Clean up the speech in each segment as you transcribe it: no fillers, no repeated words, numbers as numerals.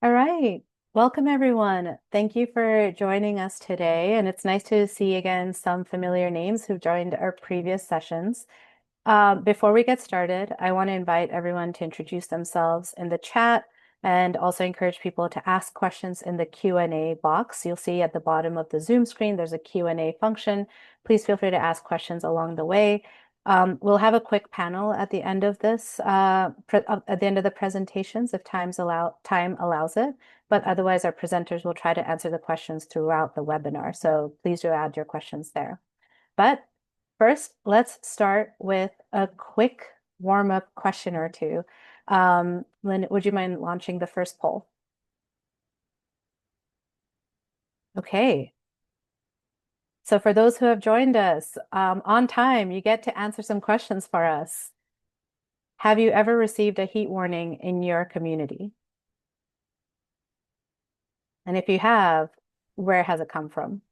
All right. Welcome, everyone. Thank you for joining us today. And it's nice to see again some familiar names who joined our previous sessions. Before we get started, I want to invite everyone to introduce themselves in the chat and also encourage people to ask questions in the Q&A box. You'll see at the bottom of the Zoom screen, there's a Q&A function. Please feel free to ask questions along the way. We'll have a quick panel at the end of this, at the end of the presentations if time allows it. But otherwise, our presenters will try to answer the questions throughout the webinar. So please do add your questions there. But first, let's start with a quick warm-up question or two. Lynn, would you mind launching the first poll? Okay. So for those who have joined us on time, you get to answer some questions for us. Have you ever received a heat warning in your community? And if you have, where has it come from?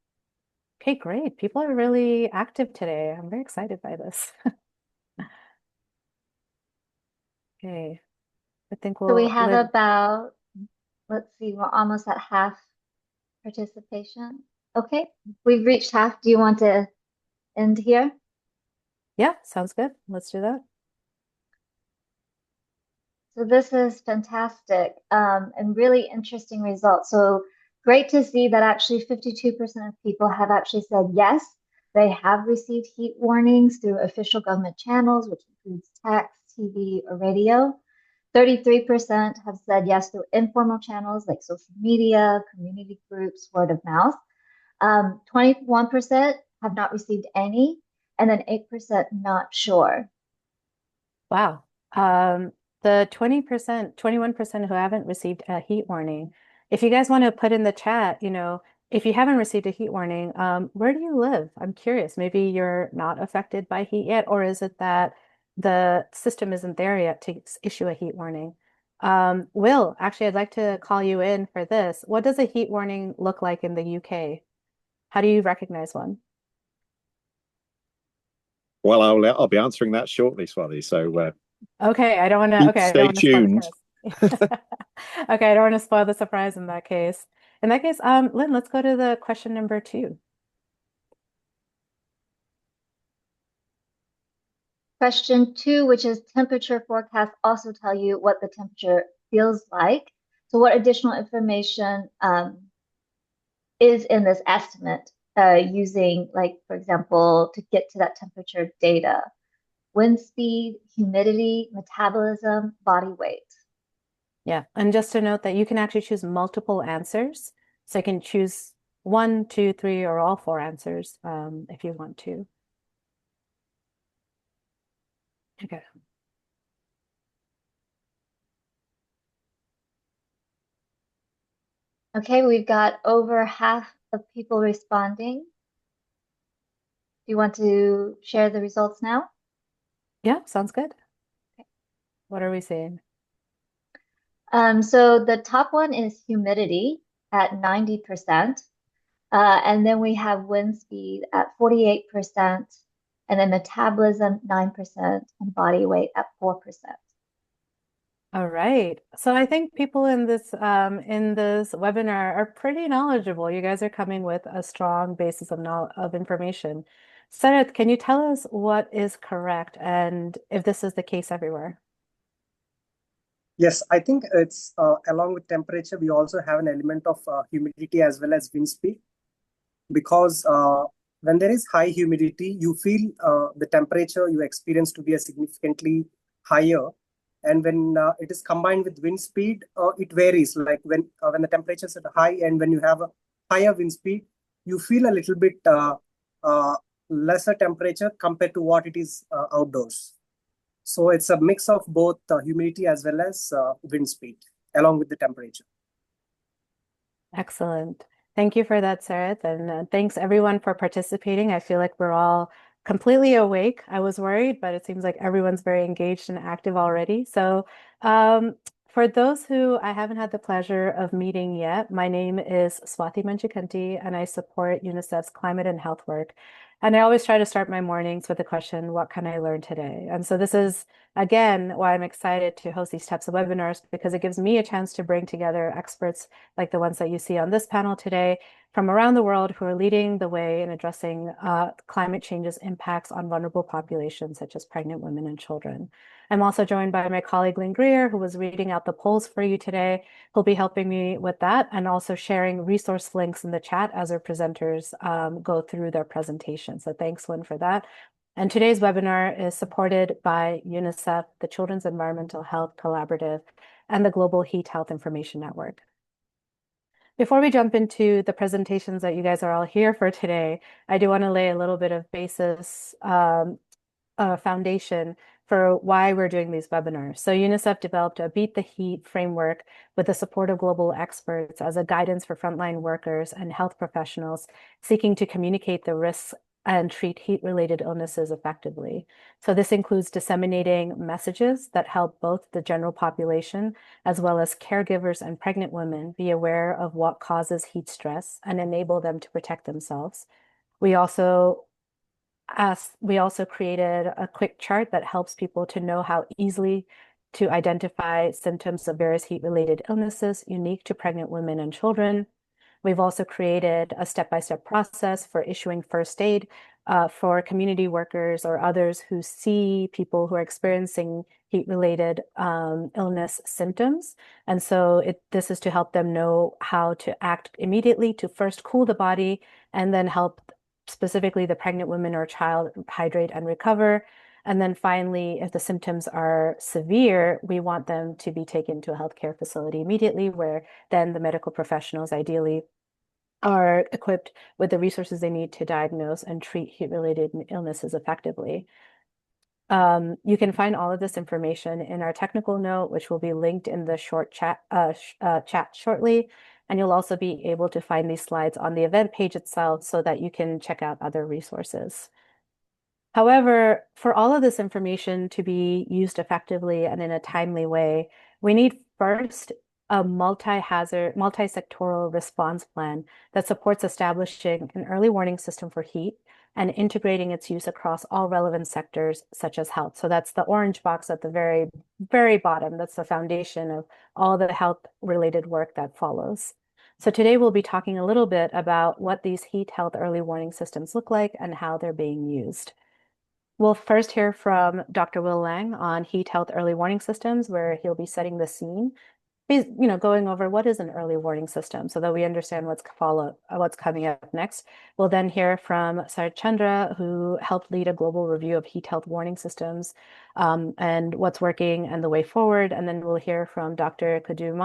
Okay, great. People are really active today. I'm very excited by this. Okay, I think So we we'll have about, let's see, we're almost at half participation. Okay, we've reached half. Do you want to end here? Yeah, sounds good. Let's do that. So this is fantastic and really interesting results. So great to see that actually 52% of people have actually said yes, they have received heat warnings through official government channels, which includes text, TV, or radio. 33% have said yes through informal channels like social media, community groups, word of mouth. 21% have not received any, and then 8% not sure. Wow. The 20%, 21% who haven't received a heat warning, if you guys want to put in the chat, if you haven't received a heat warning, where do you live? I'm curious. Maybe you're not affected by heat yet, or is it that the system isn't there yet to issue a heat warning? Will, actually, I'd like to call you in for this. What does a heat warning look like in the UK? How do you recognize one? Well, I'll be answering that shortly, Swathi. So Okay, I don't want to. Okay, I don't stay want to spoil the tuned. surprise. Okay, I don't want to spoil the surprise in that case. In that case, Lynn, let's go to the question number 2. Question 2, which is temperature forecasts also tell you what the temperature feels like. So what additional information is in this estimate using, like, for example, to get to that temperature data? Wind speed, humidity, metabolism, body weight. Yeah, and just to note that you can actually choose multiple answers. So you can choose 1, 2, 3, or all 4 answers if you want to. Okay. Okay, we've got over half of people responding. Do you want to share the results now? Yeah, sounds good. Okay. What are we seeing? So the top one is humidity at 90%. And then we have wind speed at 48%, and then metabolism 9%, and body weight at 4%. All right. So I think people in this webinar are pretty knowledgeable. You guys are coming with a strong basis of information. Sarath, can you tell us what is correct and if this is the case everywhere? Yes, I think it's along with temperature, we also have an element of humidity as well as wind speed, because when there is high humidity, you feel the temperature you experience to be a significantly higher. And when it is combined with wind speed, it varies. Like when the temperature is at high and when you have a higher wind speed, you feel a little bit lesser temperature compared to what it is outdoors. So it's a mix of both humidity as well as wind speed, along with the temperature. Excellent. Thank you for that, Sarath, and thanks everyone for participating. I feel like we're all completely awake. I was worried, but it seems like everyone's very engaged and active already. So for those who I haven't had the pleasure of meeting yet, my name is Swathi Manchikanti, and I support UNICEF's climate and health work. And I always try to start my mornings with the question, what can I learn today? And so this is, again, why I'm excited to host these types of webinars, because it gives me a chance to bring together experts like the ones that you see on this panel today from around the world who are leading the way in addressing climate change's impacts on vulnerable populations, such as pregnant women and children. I'm also joined by my colleague, Lynn Greer, who was reading out the polls for you today. He'll be helping me with that and also sharing resource links in the chat as our presenters go through their presentation. So thanks, Lynn, for that. And today's webinar is supported by UNICEF, the Children's Environmental Health Collaborative, and the Global Heat Health Information Network. Before we jump into the presentations that you guys are all here for today, I do want to lay a little bit of basis foundation for why we're doing these webinars. So UNICEF developed a Beat the Heat framework with the support of global experts as a guidance for frontline workers and health professionals seeking to communicate the risks and treat heat-related illnesses effectively. So this includes disseminating messages that help both the general population as well as caregivers and pregnant women be aware of what causes heat stress and enable them to protect themselves. We also created a quick chart that helps people to know how easily to identify symptoms of various heat-related illnesses unique to pregnant women and children. We've also created a step-by-step process for issuing first aid for community workers or others who see people who are experiencing heat-related illness symptoms. And so this is to help them know how to act immediately to first cool the body and then help specifically the pregnant woman or child hydrate and recover. And then finally, if the symptoms are severe, we want them to be taken to a healthcare facility immediately, where then the medical professionals ideally are equipped with the resources they need to diagnose and treat heat-related illnesses effectively. You can find all of this information in our technical note, which will be linked in the short chat shortly. And you'll also be able to find these slides on the event page itself so that you can check out other resources. However, for all of this information to be used effectively and in a timely way, we need first a multi-sectoral response plan that supports establishing an early warning system for heat and integrating its use across all relevant sectors, such as health. So that's the orange box at the very, very bottom. That's the foundation of all the health-related work that follows. So today we'll be talking a little bit about what these heat health early warning systems look like and how they're being used. We'll first hear from Dr. Will Lang on heat health early warning systems, where he'll be setting the scene, going over what is an early warning system so that we understand what's coming up next. We'll then hear from Sarath Chandra, who helped lead a global review of heat health warning systems and what's working and the way forward. And then we'll hear from Dr. Codou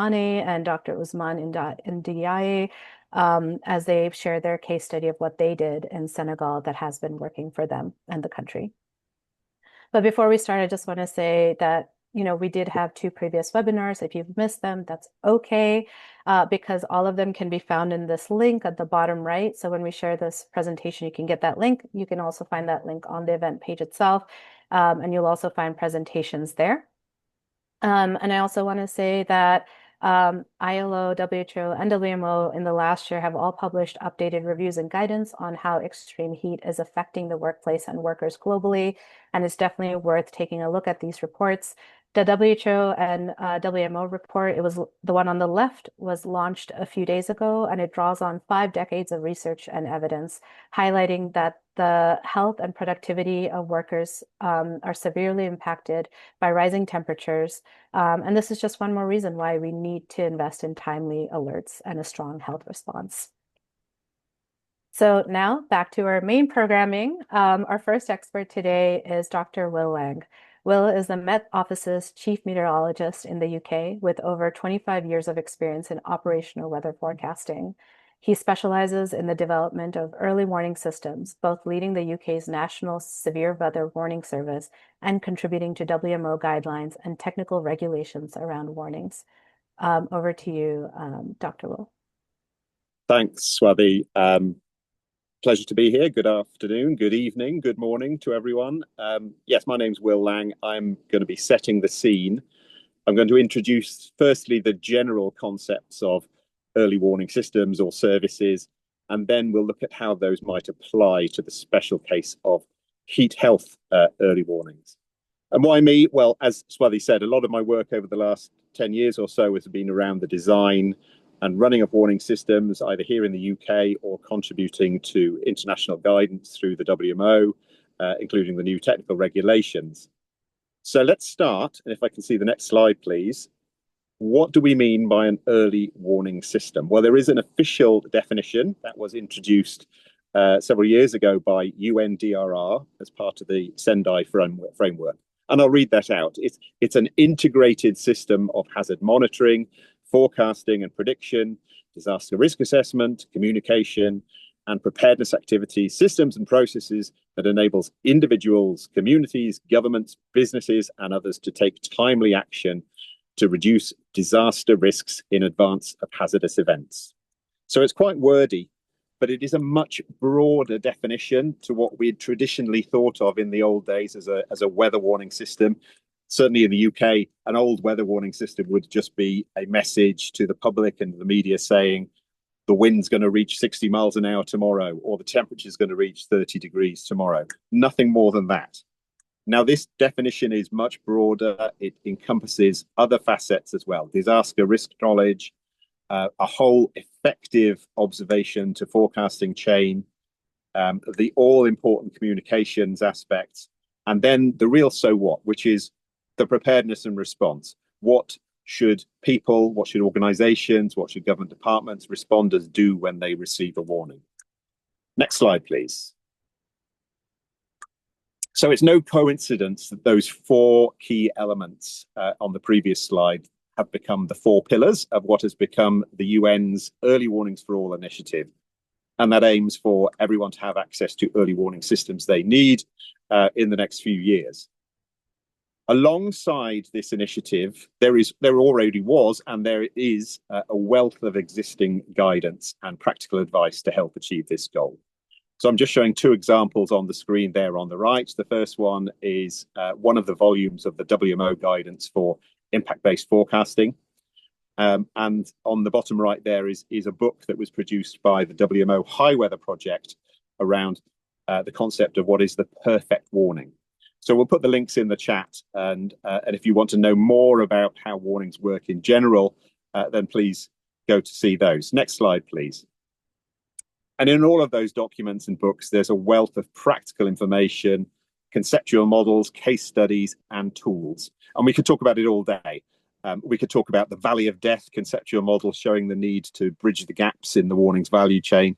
and Dr. Ousmane Ndiaye as they share their case study of what they did in Senegal that has been working for them and the country. But before we start, I just want to say that we did have 2 previous webinars. If you've missed them, that's okay, because all of them can be found in this link at the bottom right. So when we share this presentation, you can get that link. You can also find that link on the event page itself, and you'll also find presentations there. And I also want to say that ILO, WHO, and WMO in the last year have all published updated reviews and guidance on how extreme heat is affecting the workplace and workers globally. And it's definitely worth taking a look at these reports. The WHO and WMO report, it was the one on the left, was launched a few days ago, and it draws on 5 decades of research and evidence, highlighting that the health and productivity of workers are severely impacted by rising temperatures. And this is just one more reason why we need to invest in timely alerts and a strong health response. So now back to our main programming. Our first expert today is Dr. Will Lang. Will is the Met Office's chief meteorologist in the UK with over 25 years of experience in operational weather forecasting. He specializes in the development of early warning systems, both leading the UK's National Severe Weather Warning Service and contributing to WMO guidelines and technical regulations around warnings. Over to you, Dr. Will. Thanks, Swathi. Pleasure to be here. Good afternoon, good evening, good morning to everyone. Yes, my name's Will Lang. I'm going to be setting the scene. I'm going to introduce, firstly, the general concepts of early warning systems or services, and then we'll look at how those might apply to the special case of heat health early warnings. And why me? Well, as Swathi said, a lot of my work over the last 10 years or so has been around the design and running of warning systems, either here in the UK or contributing to international guidance through the WMO, including the new technical regulations. So let's start, and if I can see the next slide, please. What do we mean by an early warning system? Well, there is an official definition that was introduced several years ago by UNDRR as part of the Sendai framework. And I'll read that out. It's an integrated system of hazard monitoring, forecasting and prediction, disaster risk assessment, communication, and preparedness activities, systems and processes that enables individuals, communities, governments, businesses, and others to take timely action to reduce disaster risks in advance of hazardous events. So it's quite wordy, but it is a much broader definition to what we had traditionally thought of in the old days as a weather warning system. Certainly in the UK, an old weather warning system would just be a message to the public and the media saying the wind's going to reach 60 miles an hour tomorrow, or the temperature is going to reach 30 degrees tomorrow. Nothing more than that. Now, this definition is much broader. It encompasses other facets as well: disaster risk knowledge, a whole effective observation to forecasting chain, the all-important communications aspects, and then the real so what, which is the preparedness and response. What should people, what should organizations, what should government departments, responders do when they receive a warning? Next slide, please. So it's no coincidence that those four key elements on the previous slide have become the four pillars of what has become the UN's Early Warnings for All initiative. And that aims for everyone to have access to early warning systems they need in the next few years. Alongside this initiative, there already was, and there is a wealth of existing guidance and practical advice to help achieve this goal. So I'm just showing two examples on the screen there on the right. The first one is one of the volumes of the WMO guidance for impact-based forecasting. And on the bottom right there is a book that was produced by the WMO High Weather Project around the concept of what is the perfect warning. So we'll put the links in the chat, and if you want to know more about how warnings work in general, then please go to see those. Next slide, please. And in all of those documents and books, there's a wealth of practical information, conceptual models, case studies, and tools. And we could talk about it all day. We could talk about the Valley of Death conceptual model showing the need to bridge the gaps in the warnings value chain.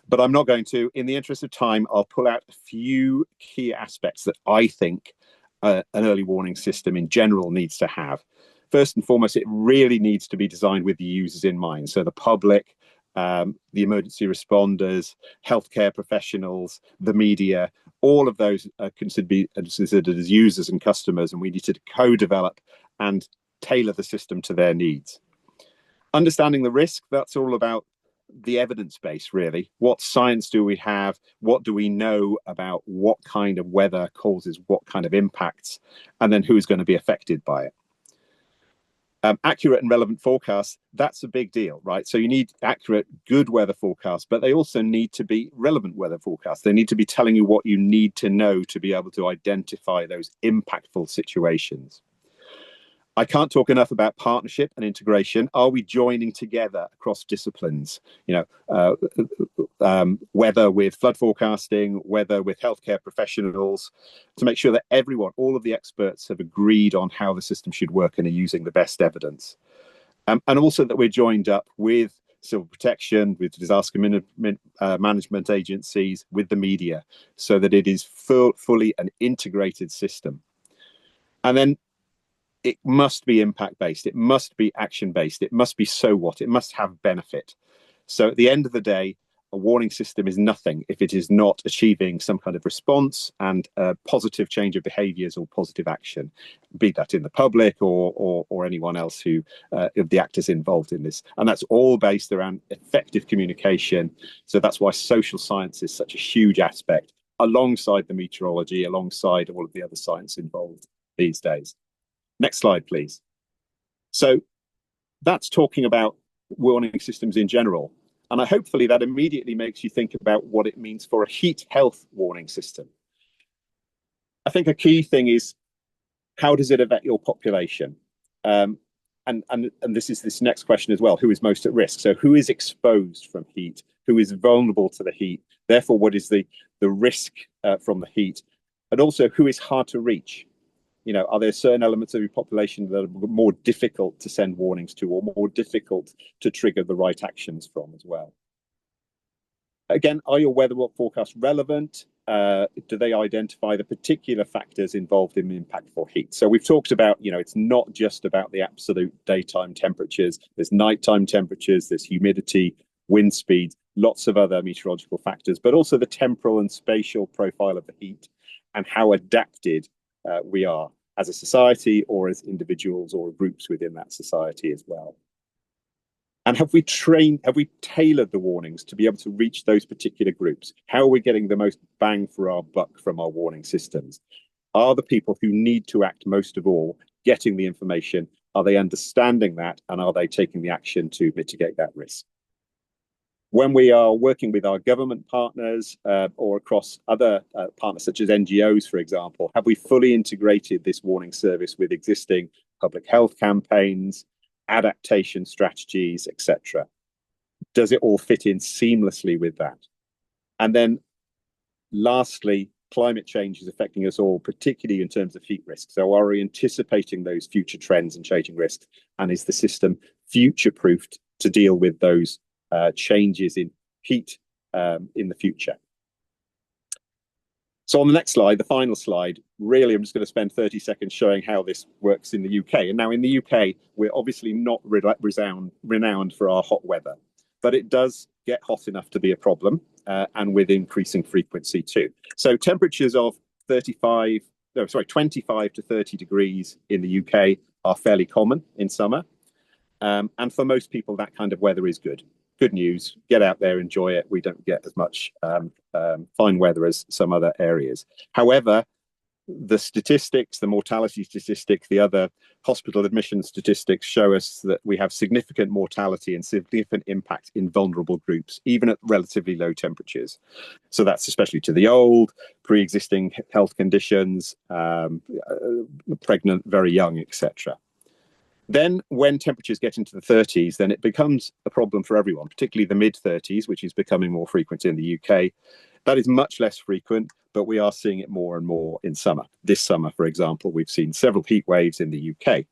But I'm not going to. In the interest of time, I'll pull out a few key aspects that I think an early warning system in general needs to have. First and foremost, it really needs to be designed with the users in mind. So the public, the emergency responders, healthcare professionals, the media, all of those are considered as users and customers, and we need to co-develop and tailor the system to their needs. Understanding the risk, that's all about the evidence base, really. What science do we have? What do we know about what kind of weather causes what kind of impacts? And then who's going to be affected by it? Accurate and relevant forecasts, that's a big deal, right? So you need accurate, good weather forecasts, but they also need to be relevant weather forecasts. They need to be telling you what you need to know to be able to identify those impactful situations. I can't talk enough about partnership and integration. Are we joining together across disciplines? You know, whether with flood forecasting, whether with healthcare professionals, to make sure that everyone, all of the experts have agreed on how the system should work and are using the best evidence. And also that we're joined up with civil protection, with disaster management agencies, with the media, so that it is fully an integrated system. And then it must be impact-based, it must be action-based, it must be so what, it must have benefit. So at the end of the day, a warning system is nothing if it is not achieving some kind of response and a positive change of behaviours or positive action, be that in the public or anyone else who of the actors involved in this. And that's all based around effective communication. So that's why social science is such a huge aspect, alongside the meteorology, alongside all of the other science involved these days. Next slide, please. So that's talking about warning systems in general. And hopefully that immediately makes you think about what it means for a heat health warning system. I think a key thing is, how does it affect your population? And this is this next question as well. Who is most at risk? So who is exposed from heat? Who is vulnerable to the heat? Therefore, what is the risk from the heat? And also, who is hard to reach? Are there certain elements of your population that are more difficult to send warnings to, or more difficult to trigger the right actions from as well? Again, are your weather forecasts relevant? Do they identify the particular factors involved in the impact for heat? So we've talked about, it's not just about the absolute daytime temperatures. There's nighttime temperatures, there's humidity, wind speed, lots of other meteorological factors, but also the temporal and spatial profile of the heat and how adapted we are as a society or as individuals or groups within that society as well. And have we tailored the warnings to be able to reach those particular groups? How are we getting the most bang for our buck from our warning systems? Are the people who need to act most of all getting the information? Are they understanding that? And are they taking the action to mitigate that risk? When we are working with our government partners or across other partners such as NGOs, for example, have we fully integrated this warning service with existing public health campaigns, adaptation strategies, etc.? Does it all fit in seamlessly with that? And then lastly, climate change is affecting us all, particularly in terms of heat risk. So are we anticipating those future trends and changing risks? And is the system future-proofed to deal with those changes in heat in the future? So on the next slide, the final slide, really I'm just going to spend 30 seconds showing how this works in the UK. And now in the UK, we're obviously not renowned for our hot weather, but it does get hot enough to be a problem and with increasing frequency too. So temperatures of 25 to 30 degrees in the UK are fairly common in summer. And for most people, that kind of weather is good. Good news, get out there, enjoy it. We don't get as much fine weather as some other areas. However, the statistics, the mortality statistics, the other hospital admission statistics show us that we have significant mortality and significant impact in vulnerable groups, even at relatively low temperatures. So that's especially to the old, pre-existing health conditions, pregnant, very young, etc. Then when temperatures get into the 30s, then it becomes a problem for everyone, particularly the mid-30s, which is becoming more frequent in the UK. That is much less frequent, but we are seeing it more and more in summer. This summer, for example, we've seen several heat waves in the UK.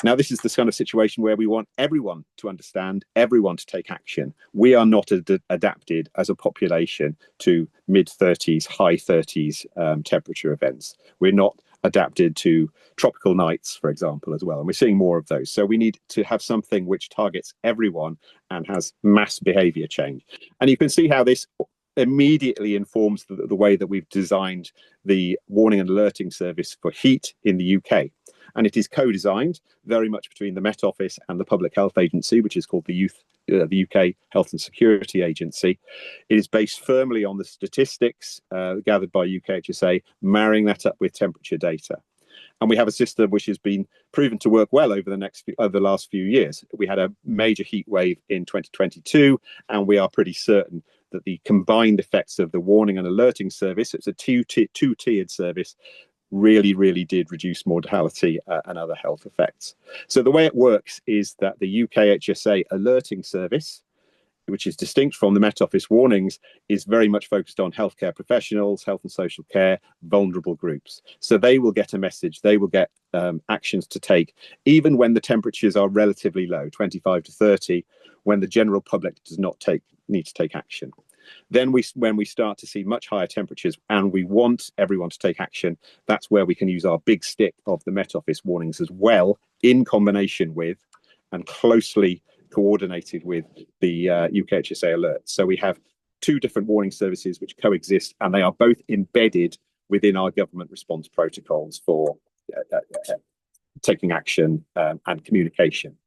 Now, this is the kind of situation where we want everyone to understand, everyone to take action. We are not adapted as a population to mid-30s, high 30s temperature events. We're not adapted to tropical nights, for example, as well. And we're seeing more of those. So we need to have something which targets everyone and has mass behavior change. And you can see how this immediately informs the way that we've designed the warning and alerting service for heat in the UK. And it is co-designed very much between the Met Office and the Public Health Agency, which is called the UK Health and Security Agency. It is based firmly on the statistics gathered by UKHSA, marrying that up with temperature data. And we have a system which has been proven to work well over the last few years. We had a major heat wave in 2022, and we are pretty certain that the combined effects of the warning and alerting service, it's a two-tiered service, really did reduce mortality and other health effects. So the way it works is that the UKHSA alerting service, which is distinct from the Met Office warnings, is very much focused on healthcare professionals, health and social care, vulnerable groups. So they will get a message, they will get actions to take, even when the temperatures are relatively low, 25 to 30, when the general public does not need to take action. Then when we start to see much higher temperatures and we want everyone to take action, that's where we can use our big stick of the Met Office warnings as well, in combination with and closely coordinated with the UKHSA alerts. So we have two different warning services which coexist, and they are both embedded within our government response protocols for taking action and communication.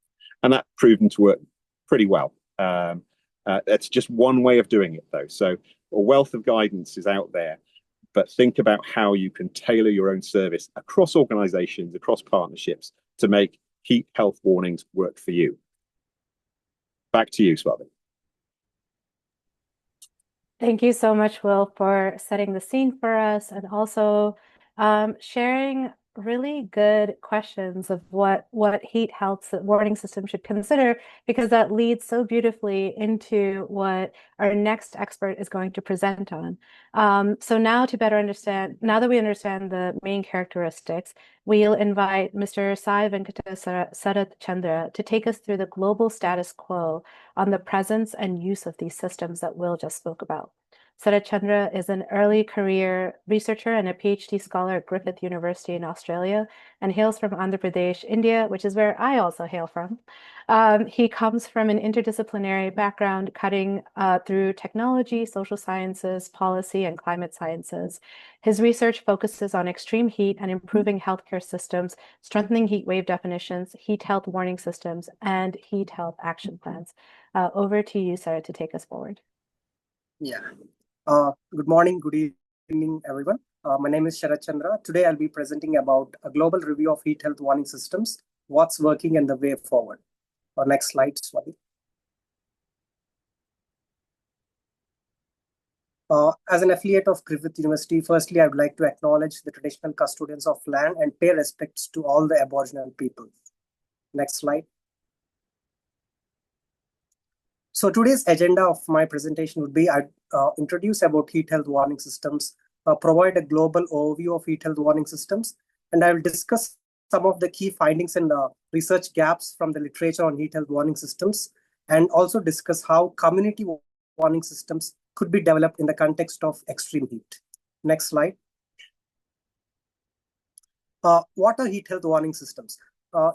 And that's proven to work pretty well. That's just one way of doing it, though. So a wealth of guidance is out there, but think about how you can tailor your own service across organizations, across partnerships, to make heat health warnings work for you. Back to you, Swathi. Thank you so much, Will, for setting the scene for us and also sharing really good questions of what heat health warning system should consider, because that leads so beautifully into what our next expert is going to present on. So now to better understand, now that we understand the main characteristics, we'll invite Mr. Sai Venkata Sarath Chandra to take us through the global status quo on the presence and use of these systems that Will just spoke about. Sarath Chandra is an early career researcher and a PhD scholar at Griffith University in Australia and hails from Andhra Pradesh, India, which is where I also hail from. He comes from an interdisciplinary background cutting through technology, social sciences, policy, and climate sciences. His research focuses on extreme heat and improving healthcare systems, strengthening heat wave definitions, heat health warning systems, and heat health action plans. Over to you, Sarah, to take us forward. Yeah. Good morning, good evening, everyone. My name is Sarath Chandra. Today, I'll be presenting about a global review of heat health warning systems, what's working and the way forward. Next slide, Swathi. As an affiliate of Griffith University, firstly, I would like to acknowledge the traditional custodians of land and pay respects to all the Aboriginal people. Next slide. So today's agenda of my presentation would be I introduce about heat health warning systems, provide a global overview of heat health warning systems, and I will discuss some of the key findings and research gaps from the literature on heat health warning systems, and also discuss how community warning systems could be developed in the context of extreme heat. Next slide. What are heat health warning systems?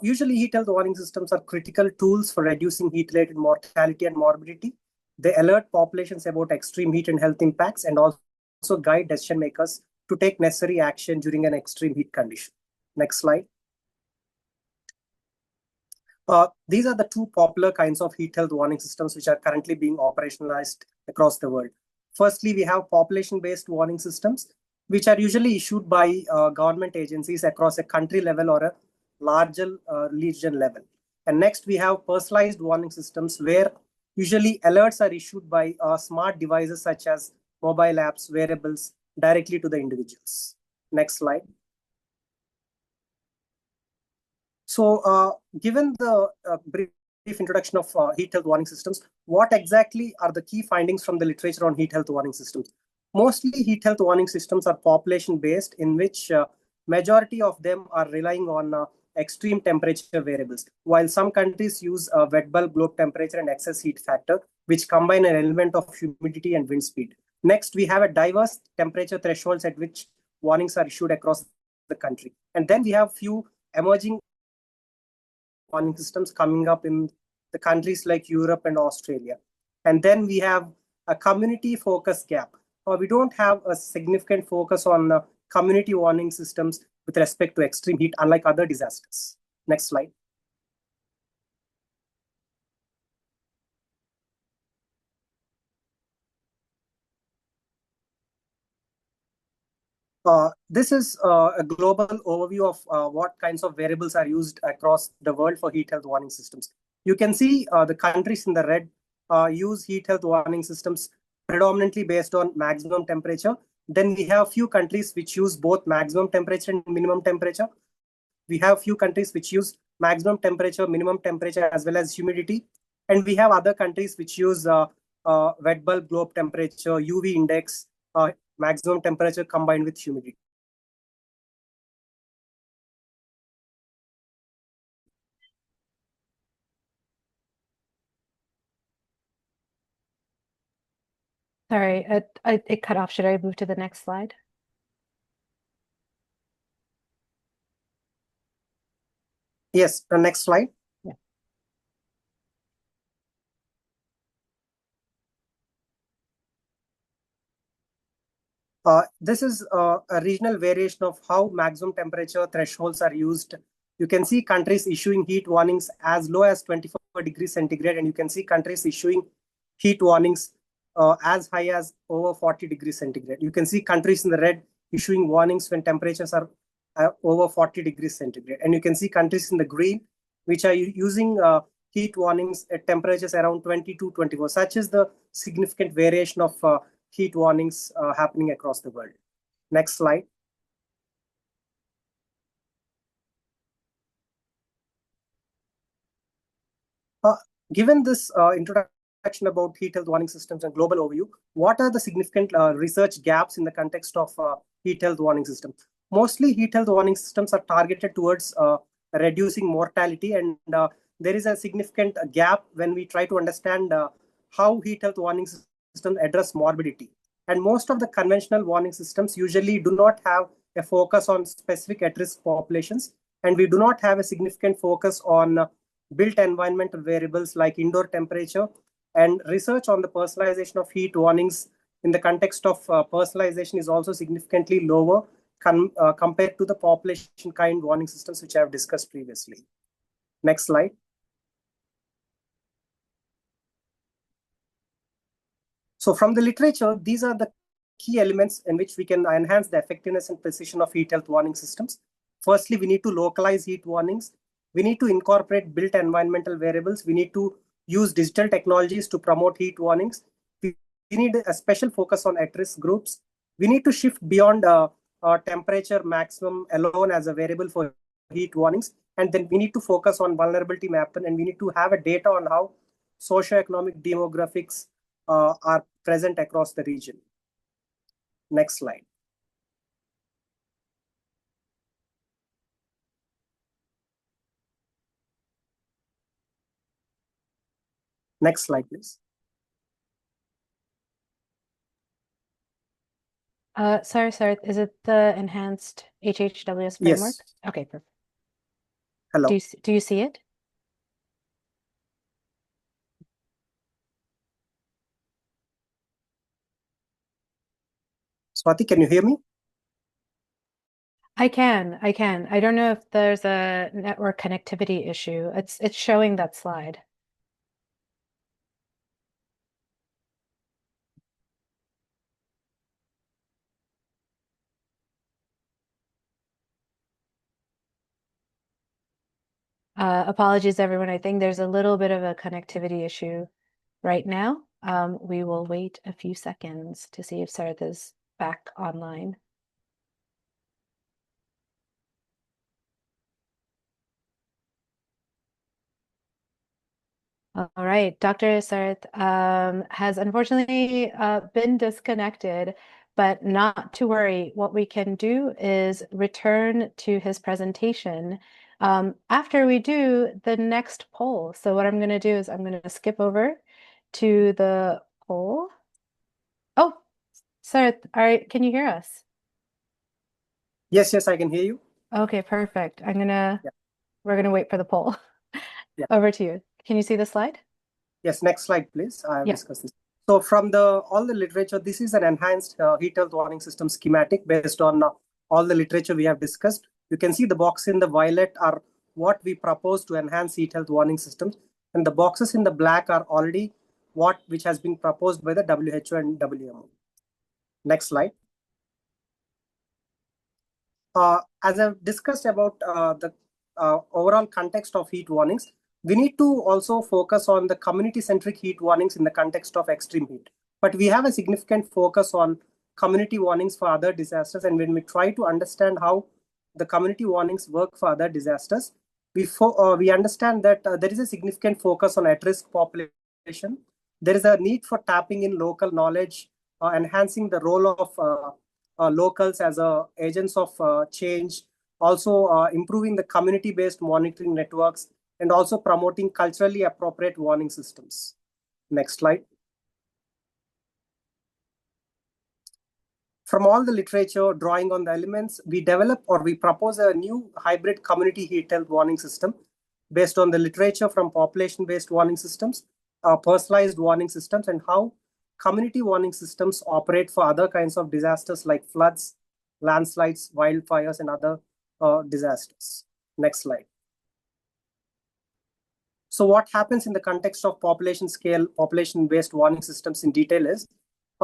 Usually, heat health warning systems are critical tools for reducing heat-related mortality and morbidity. They alert populations about extreme heat and health impacts and also guide decision makers to take necessary action during an extreme heat condition. Next slide. These are the two popular kinds of heat health warning systems which are currently being operationalized across the world. Firstly, we have population-based warning systems, which are usually issued by government agencies across a country level or a larger region level. And next, we have personalized warning systems where usually alerts are issued by smart devices such as mobile apps, wearables, directly to the individuals. Next slide. So given the brief introduction of heat health warning systems, what exactly are the key findings from the literature on heat health warning systems? Mostly heat health warning systems are population-based, in which majority of them are relying on extreme temperature variables, while some countries use wet bulb globe temperature and excess heat factor, which combine an element of humidity and wind speed. Next, we have a diverse temperature thresholds at which warnings are issued across the country. And then we have few emerging warning systems coming up in the countries like Europe and Australia. And then we have a community focus gap. We don't have a significant focus on community warning systems with respect to extreme heat, unlike other disasters. Next slide. This is a global overview of what kinds of variables are used across the world for heat health warning systems. You can see the countries in the red use heat health warning systems predominantly based on maximum temperature. Then we have few countries which use both maximum temperature and minimum temperature. We have few countries which use maximum temperature, minimum temperature, as well as humidity. And we have other countries which use wet bulb globe temperature, UV index, maximum temperature combined with humidity. Sorry, it cut off. Should I move to the next slide? Yes, the next slide. Yeah. This is a regional variation of how maximum temperature thresholds are used. You can see countries issuing heat warnings as low as 24 degrees centigrade, and you can see countries issuing heat warnings as high as over 40 degrees centigrade. You can see countries in the red issuing warnings when temperatures are over 40 degrees centigrade. And you can see countries in the green, which are using heat warnings at temperatures around 22, 24. Such is the significant variation of heat warnings happening across the world. Next slide. Given this introduction about heat health warning systems and global overview, what are the significant research gaps in the context of heat health warning systems? Mostly heat health warning systems are targeted towards reducing mortality, and there is a significant gap when we try to understand how heat health warning systems address morbidity. And most of the conventional warning systems usually do not have a focus on specific at-risk populations, and we do not have a significant focus on built environmental variables like indoor temperature, and research on the personalization of heat warnings in the context of personalization is also significantly lower compared to the population kind warning systems which I have discussed previously. Next slide. So from the literature, these are the key elements in which we can enhance the effectiveness and precision of heat health warning systems. Firstly, we need to localize heat warnings. We need to incorporate built environmental variables. We need to use digital technologies to promote heat warnings. We need a special focus on at-risk groups. We need to shift beyond temperature maximum alone as a variable for heat warnings. And then we need to focus on vulnerability mapping, and we need to have a data on how socioeconomic demographics are present across the region. Next slide. Next slide, please. Sorry, is it the enhanced HHWS framework? Yes. Okay, perfect. Hello. Do you see it? Swathi, can you hear me? I can. I don't know if there's a network connectivity issue. It's showing that slide. Apologies, everyone. I think there's a little bit of a connectivity issue right now. We will wait a few seconds to see if Sarath is back online. All right, Dr. Sarath has unfortunately been disconnected, but not to worry. What we can do is return to his presentation after we do the next poll. So what I'm going to do is I'm going to skip over to the poll. Oh, Sarath, can you hear us? Yes, I can hear you. Okay, perfect. We're gonna wait for the poll. Yeah. Over to you. Can you see the slide? Yes, next slide, please. I have Yeah. discussed this. So from all the literature, this is an enhanced heat health warning system schematic based on all the literature we have discussed. You can see the box in the violet are what we propose to enhance heat health warning systems, and the boxes in the black are already which has been proposed by the WHO and WMO. Next slide. As I've discussed about the overall context of heat warnings, we need to also focus on the community-centric heat warnings in the context of extreme heat. But we have a significant focus on community warnings for other disasters. And when we try to understand how the community warnings work for other disasters, we understand that there is a significant focus on at-risk population. There is a need for tapping in local knowledge, enhancing the role of locals as agents of change, also improving the community-based monitoring networks, and also promoting culturally appropriate warning systems. Next slide. From all the literature drawing on the elements, we propose a new hybrid community heat health warning system based on the literature from population-based warning systems, personalized warning systems, and how community warning systems operate for other kinds of disasters like floods, landslides, wildfires, and other disasters. Next slide. So what happens in the context of population scale, population-based warning systems in detail is,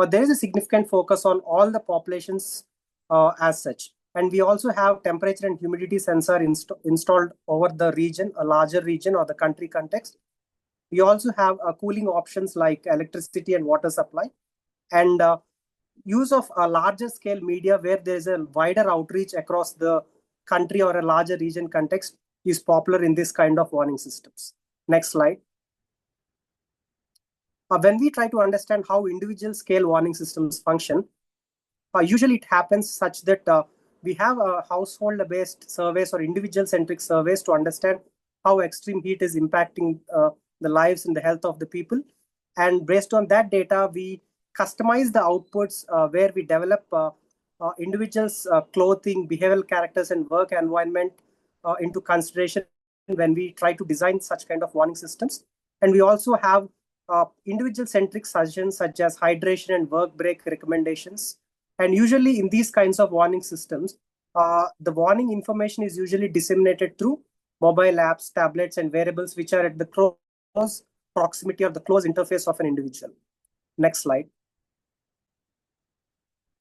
there is a significant focus on all the populations as such. And we also have temperature and humidity sensor installed over the region, a larger region or the country context. We also have cooling options like electricity and water supply. And use of a larger scale media where there is a wider outreach across the country or a larger region context is popular in this kind of warning systems. Next slide. When we try to understand how individual scale warning systems function, usually it happens such that we have household-based surveys or individual-centric surveys to understand how extreme heat is impacting the lives and the health of the people. And based on that data, we customize the outputs where we develop individuals' clothing, behavioral characters, and work environment into consideration when we try to design such kind of warning systems. And we also have individual-centric suggestions such as hydration and work break recommendations. And usually in these kinds of warning systems, the warning information is usually disseminated through mobile apps, tablets, and wearables, which are at the close proximity or the close interface of an individual. Next slide.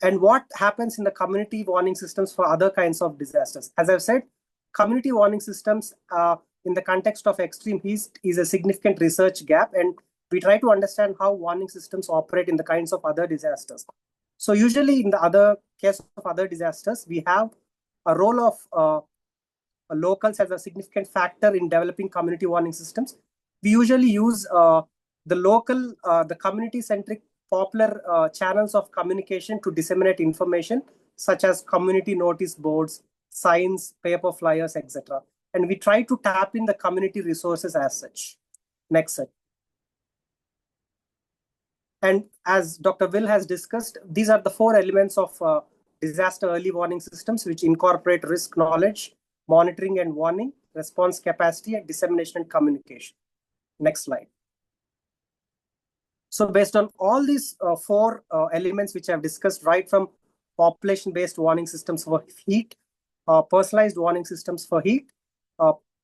And what happens in the community warning systems for other kinds of disasters? As I've said, community warning systems in the context of extreme heat is a significant research gap, and we try to understand how warning systems operate in the kinds of other disasters. So usually in the other case of other disasters, we have a role of locals as a significant factor in developing community warning systems. We usually use the community-centric popular channels of communication to disseminate information, such as community notice boards, signs, paper flyers, etc. And we try to tap in the community resources as such. Next slide. And as Dr. Will has discussed, these are the 4 elements of disaster early warning systems, which incorporate risk knowledge, monitoring and warning, response capacity, and dissemination and communication. Next slide. So based on all these 4 elements which I've discussed, right from population-based warning systems for heat, personalized warning systems for heat,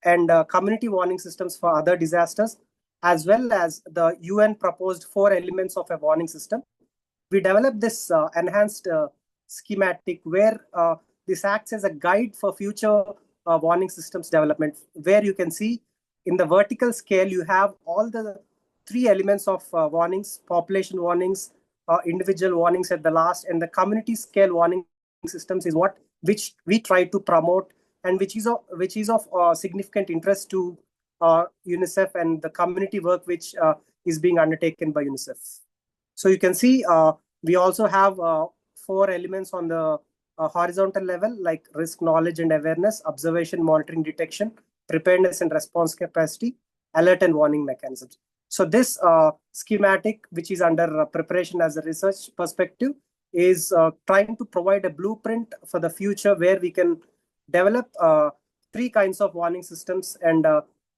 and community warning systems for other disasters, as well as the UN proposed 4 elements of a warning system, we developed this enhanced schematic where this acts as a guide for future warning systems development, where you can see in the vertical scale, you have all the 3 elements of warnings: population warnings, individual warnings at the last, and the community scale warning systems is which we try to promote, and which is of significant interest to UNICEF and the community work which is being undertaken by UNICEF. So you can see we also have 4 elements on the horizontal level, like risk knowledge and awareness, observation, monitoring, detection, preparedness and response capacity, alert and warning mechanisms. So this schematic, which is under preparation as a research perspective, is trying to provide a blueprint for the future where we can develop 3 kinds of warning systems, and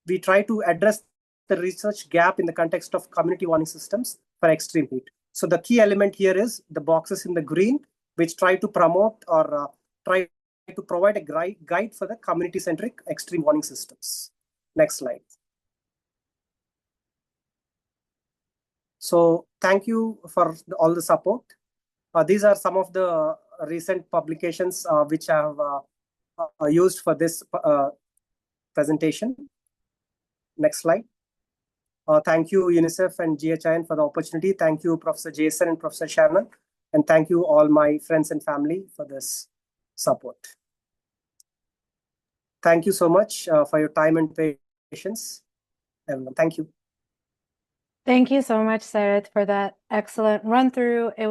we try to address the research gap in the context of community warning systems for extreme heat. So the key element here is the boxes in the green, which try to promote or try to provide a guide for the community-centric extreme warning systems. Next slide. So thank you for all the support. These are some of the recent publications which I have used for this presentation. Next slide. Thank you, UNICEF and GHIN, for the opportunity. Thank you, Professor Jason and Professor Shannon. And thank you all my friends and family for this support. Thank you so much for your time and patience. Everyone, thank you. Thank you so much, Sarath, for that excellent run through. It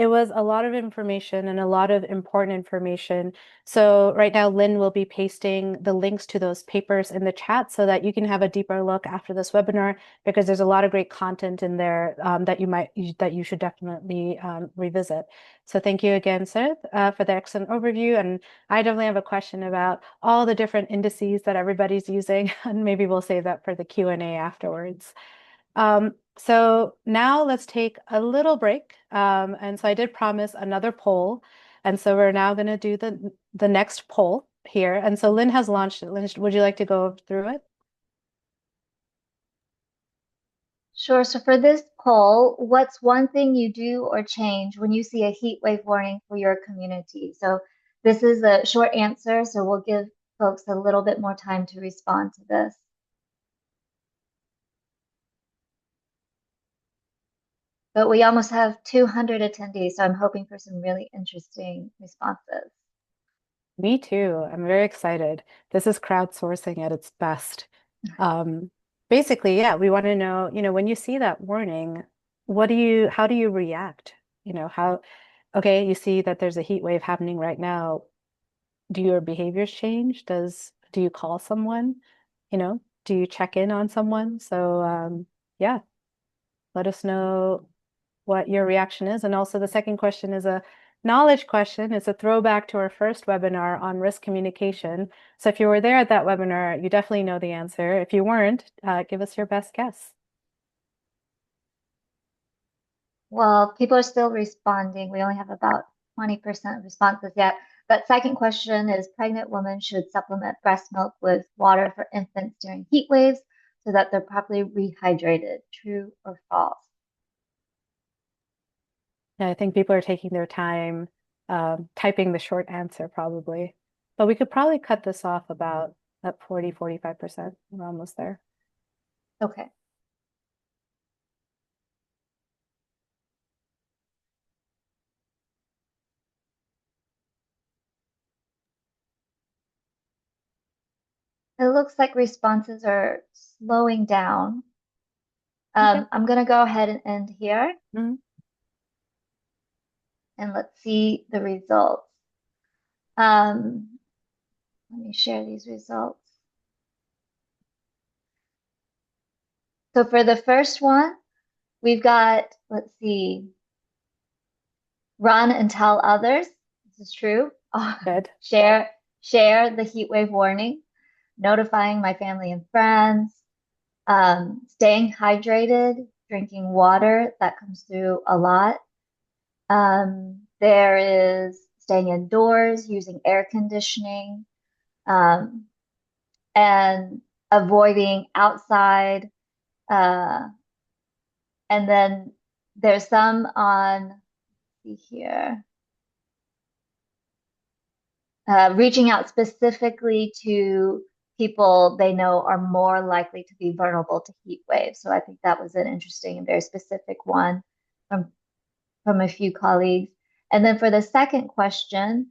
was a lot of information and a lot of important information. So right now, Lynn will be pasting the links to those papers in the chat so that you can have a deeper look after this webinar, because there's a lot of great content in there that you should definitely revisit. So thank you again, Sarath, for the excellent overview. And I definitely have a question about all the different indices that everybody's using, and maybe we'll save that for the Q&A afterwards. So now let's take a little break. And so I did promise another poll. And so we're now going to do the next poll here. And so Lynn has launched it. Lynn, would you like to go through it? Sure. So for this poll, what's one thing you do or change when you see a heat wave warning for your community? So this is a short answer, so we'll give folks a little bit more time to respond to this. but we almost have 200 attendees, so I'm hoping for some really interesting responses. Me too. I'm very excited. This is crowdsourcing at its best. Um, Basically, yeah, we want to know, when you see that warning, how do you react? Okay, you see that there's a heat wave happening right now. Do your behaviors change? Do you call someone? Do you check in on someone? So, yeah, let us know what your reaction is. And also the second question is a knowledge question. It's a throwback to our first webinar on risk communication. So if you were there at that webinar, you definitely know the answer. If you weren't, give us your best guess. Well, people are still responding. We only have about 20% responses yet. But second question is, pregnant women should supplement breast milk with water for infants during heat waves so that they're properly rehydrated. True or false? Yeah, I think people are taking their time typing the short answer probably. But we could probably cut this off about at 40, 45%. We're almost there. Okay. It looks like responses are slowing down. Okay. I'm going to go ahead and end here. Mhm. And let's see the results. Let me share these results. So for the first one, we've got, let's see, run and tell others. This is true. Good. Share the heat wave warning, notifying my family and friends, staying hydrated, drinking water. That comes through a lot. There is staying indoors, using air conditioning, and avoiding outside. And then there's some on, let's see here, reaching out specifically to people they know are more likely to be vulnerable to heat waves. So I think that was an interesting and very specific one from a few colleagues. And then for the second question,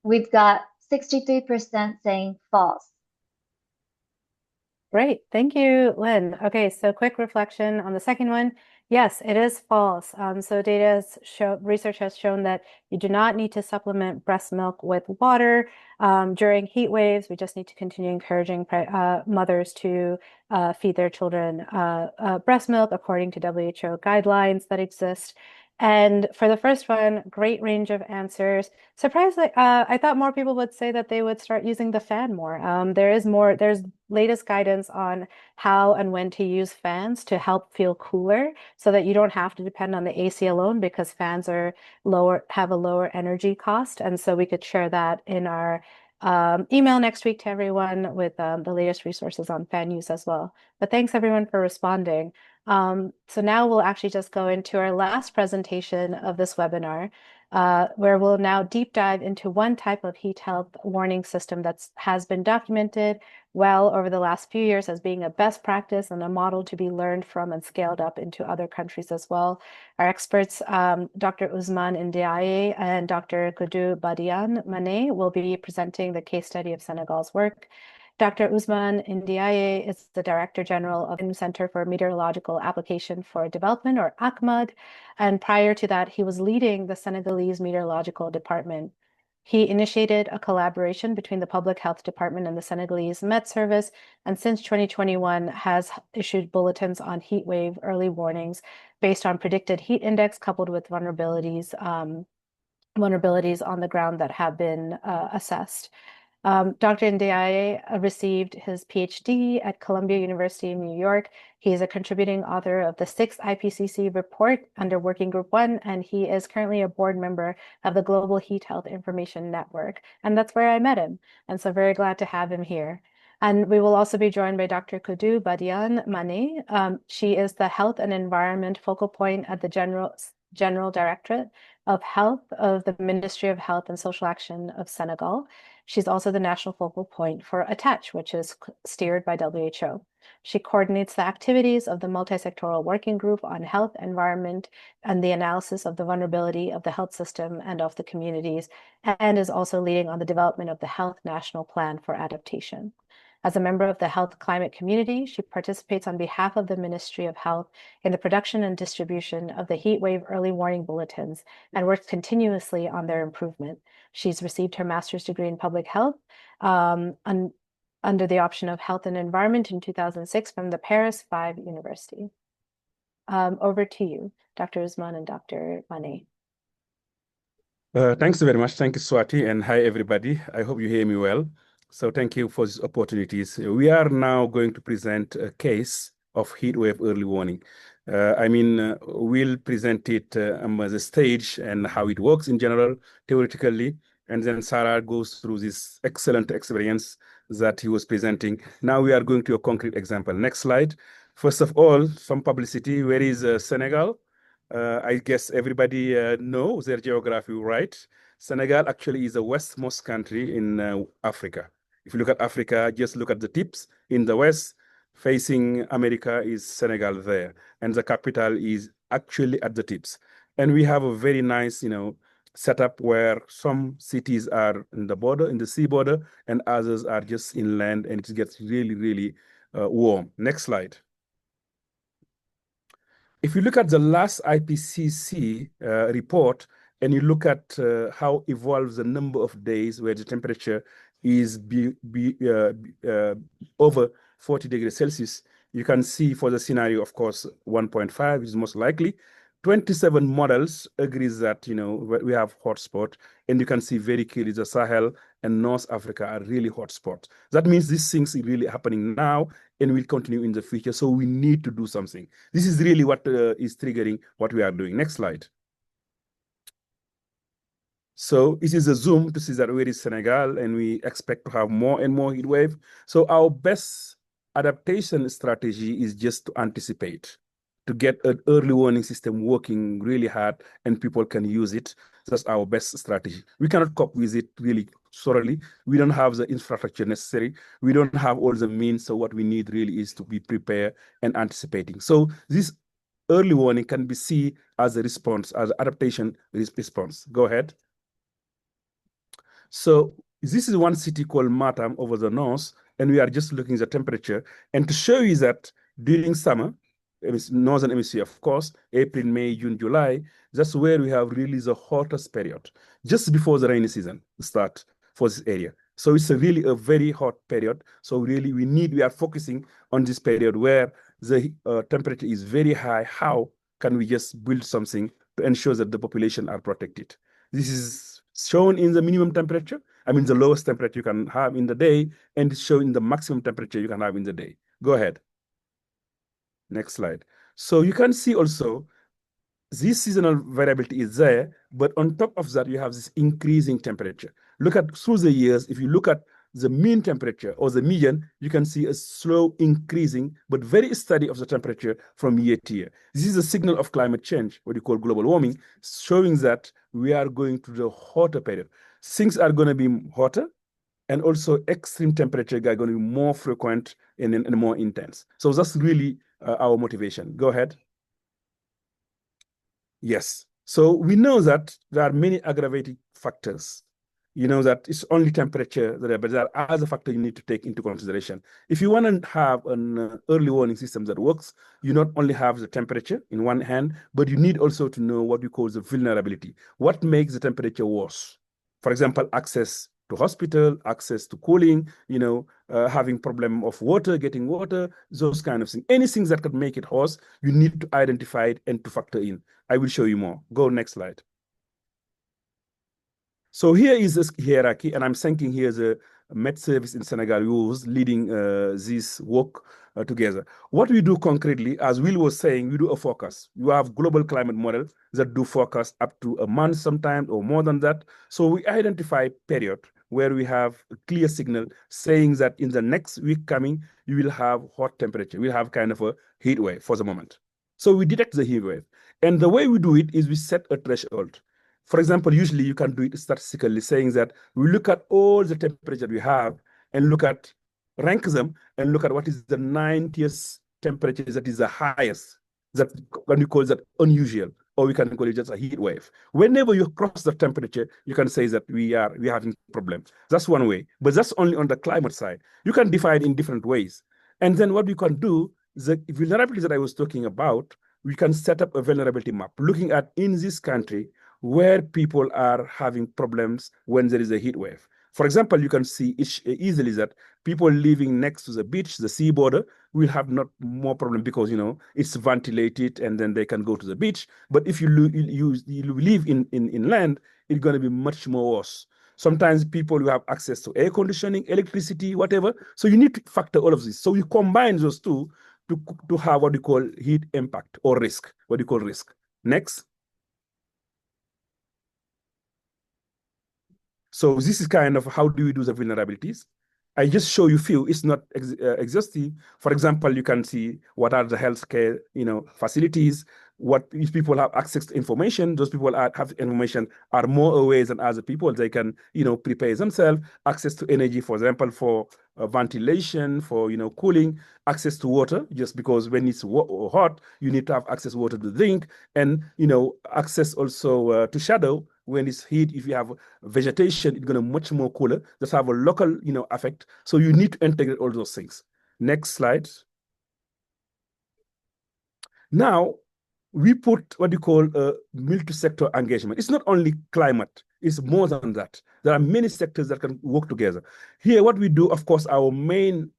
we've got 63% saying false. Great. Thank you, Lynn. Okay, so quick reflection on the second one. Yes, it is false. So research has shown that you do not need to supplement breast milk with water during heat waves. We just need to continue encouraging mothers to feed their children breast milk according to WHO guidelines that exist. And for the first one, great range of answers. Surprisingly, I thought more people would say that they would start using the fan more. There's latest guidance on how and when to use fans to help feel cooler so that you don't have to depend on the AC alone because fans have a lower energy cost. And so we could share that in our email next week to everyone with the latest resources on fan use as well. But thanks everyone for responding. So now we'll actually just go into our last presentation of this webinar, where we'll now deep dive into one type of heat health warning system that has been documented well over the last few years as being a best practice and a model to be learned from and scaled up into other countries as well. Our experts, Dr. Ousmane Ndiaye and Dr. Codou Badiane will be presenting the case study of Senegal's work. Dr. Ousmane Ndiaye is the Director General of the Center for Meteorological Application for Development, or ACMAD, and prior to that, he was leading the Senegalese Meteorological Department. He initiated a collaboration between the Public Health Department and the Senegalese Met Service, and since 2021 has issued bulletins on heat wave early warnings based on predicted heat index coupled with vulnerabilities on the ground that have been assessed. Dr. Ndiaye received his PhD at Columbia University in New York. He is a contributing author of the 6th IPCC report under Working Group 1, and he is currently a board member of the Global Heat Health Information Network. And that's where I met him. And so very glad to have him here. And we will also be joined by Dr. Codou Badiane. She is the Health and Environment focal point at the General Directorate of Health of the Ministry of Health and Social Action of Senegal. She's also the national focal point for ATTACH, which is steered by WHO. She coordinates the activities of the multi-sectoral working group on health, environment, and the analysis of the vulnerability of the health system and of the communities, and is also leading on the development of the Health National Plan for Adaptation. As a member of the health climate community, she participates on behalf of the Ministry of Health in the production and distribution of the heat wave early warning bulletins and works continuously on their improvement. She's received her master's degree in public health under the option of health and environment in 2006 from the Paris 5 University. Over to you, Dr. Ousmane and Dr. Mane. Thanks very much. Thank you, Swathi, and hi, everybody. I hope you hear me well. So thank you for these opportunities. We are now going to present a case of heat wave early warning. We'll present it as a stage and how it works in general, theoretically, and then Sarath goes through this excellent experience that he was presenting. Now we are going to a concrete example. Next slide. First of all, some publicity. Where is Senegal? I guess everybody knows their geography, right? Senegal actually is the westmost country in Africa. If you look at Africa, just look at the tips. In the west, facing America is Senegal there. And the capital is actually at the tips. And we have a very nice, setup where some cities are in the border, in the sea border, and others are just inland, and it gets really, really warm. Next slide. If you look at the last IPCC report, and you look at how evolves the number of days where the temperature is over 40 degrees Celsius, you can see for the scenario, of course, 1.5 is most likely. 27 models agrees that, we have hotspot, and you can see very clearly the Sahel and North Africa are really hotspots. That means these things are really happening now and will continue in the future. So we need to do something. This is really what is triggering what we are doing. Next slide. So this is a zoom to see that where is Senegal, and we expect to have more and more heat wave. So our best adaptation strategy is just to anticipate, to get an early warning system working really hard and people can use it. That's our best strategy. We cannot cope with it really thoroughly. We don't have the infrastructure necessary. We don't have all the means. So what we need really is to be prepared and anticipating. So this early warning can be seen as a response, as an adaptation response. Go ahead. So this is one city called Matam over the north, and we are just looking at the temperature. And to show you that during summer, Northern Hemisphere, of course, April, May, June, July, that's where we have really the hottest period, just before the rainy season start for this area. So it's really a very hot period. So really we are focusing on this period where the temperature is very high. How can we just build something to ensure that the population are protected? This is shown in the minimum temperature, the lowest temperature you can have in the day, and it's showing the maximum temperature you can have in the day. Go ahead. Next slide. So you can see also this seasonal variability is there, but on top of that, you have this increasing temperature. Look at through the years, if you look at the mean temperature or the median, you can see a slow increasing, but very steady of the temperature from year to year. This is a signal of climate change, what you call global warming, showing that we are going to the hotter period. Things are going to be hotter, and also extreme temperature are going to be more frequent and more intense. So that's really our motivation. Go ahead. Yes. So we know that there are many aggravating factors. You know that it's only temperature, but there are other factors you need to take into consideration. If you want to have an early warning system that works, you not only have the temperature in one hand, but you need also to know what we call the vulnerability. What makes the temperature worse? For example, access to hospital, access to cooling, having problem of water, getting water, those kind of things. Anything that could make it worse, you need to identify it and to factor in. I will show you more. Go next slide. So here is this hierarchy, and I'm thanking here the Met Service in Senegal who was leading this work together. What we do concretely, as Will was saying, we do a forecast. You have global climate model that do forecast up to a month sometimes or more than that. So we identify period where we have a clear signal saying that in the next week coming, you will have hot temperature. We'll have kind of a heat wave for the moment. So we detect the heat wave. And the way we do it is we set a threshold. For example, usually you can do it statistically, saying that we look at all the temperature we have and rank them and look at what is the 90th temperature that is the highest, that when we call that unusual, or we can call it just a heat wave. Whenever you cross the temperature, you can say that we are having problems. That's one way, but that's only on the climate side. You can define in different ways. And then what we can do, the vulnerability that I was talking about, we can set up a vulnerability map, looking at in this country where people are having problems when there is a heat wave. For example, you can see easily that people living next to the beach, the sea border, will have not more problem because, you know, it's ventilated and then they can go to the beach. But if you live in land, it's going to be much more worse. Sometimes people will have access to air conditioning, electricity, whatever. So you need to factor all of this. So you combine those two to have what you call heat impact or risk, what you call risk. Next. So this is kind of how do we do the vulnerabilities. I just show you few. It's not exhaustive. For example, you can see what are the healthcare, facilities. What if people have access to information? Those people have information are more aware than other people. They can, prepare themselves. Access to energy, for example, for ventilation, for cooling. Access to water, just because when it's hot, you need to have access to water to drink, and access also to shadow. When it's heat, if you have vegetation, it's going to be much more cooler. Just have a local, effect. So you need to integrate all those things. Next slide. Now, we put what you call a multi-sector engagement. It's not only climate, it's more than that. There are many sectors that can work together. Here, what we do, of course, our main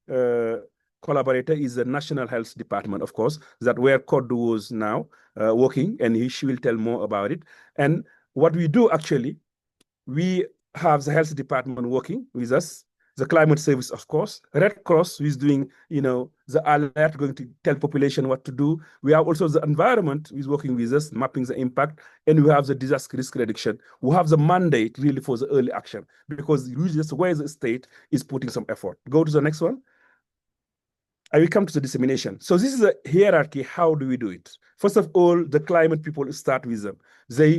collaborator is the National Health Department, of course, that where Codou was now working, and she will tell more about it. And what we do actually, we have the health department working with us, the climate service, of course, Red Cross, who is doing, the alert, going to tell population what to do. We have also the environment, who is working with us, mapping the impact, and we have the disaster risk reduction. We have the mandate really for the early action, because usually that's where the state is putting some effort. Go to the next one. I will come to the dissemination. So this is a hierarchy. How do we do it? First of all, the climate people start with them. They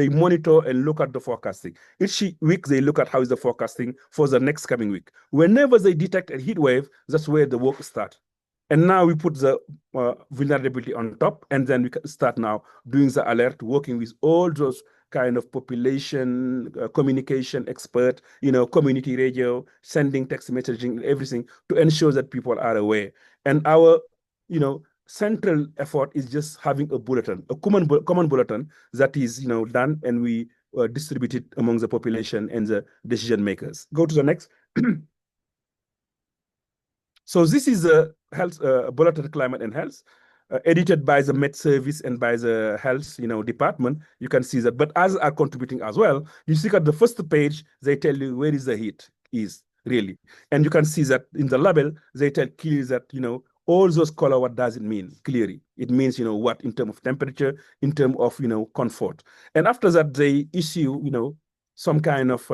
monitor and look at the forecasting. Each week, they look at how is the forecasting for the next coming week. Whenever they detect a heat wave, that's where the work starts. And now we put the vulnerability on top, and then we can start now doing the alert, working with all those kind of population, communication expert, community radio, sending text messaging, everything to ensure that people are aware. And our, central effort is just having a bulletin, a common bulletin that is, done, and we distribute it among the population and the decision makers. Go to the next. So this is a health bulletin, climate and health, edited by the Met Service and by the health, department. You can see that, but others are contributing as well. You see at the first page, they tell you where is the heat is really, and you can see that in the label they tell clearly that all those color. What does it mean? Clearly, it means what in terms of temperature, in terms of comfort, and after that they issue some kind of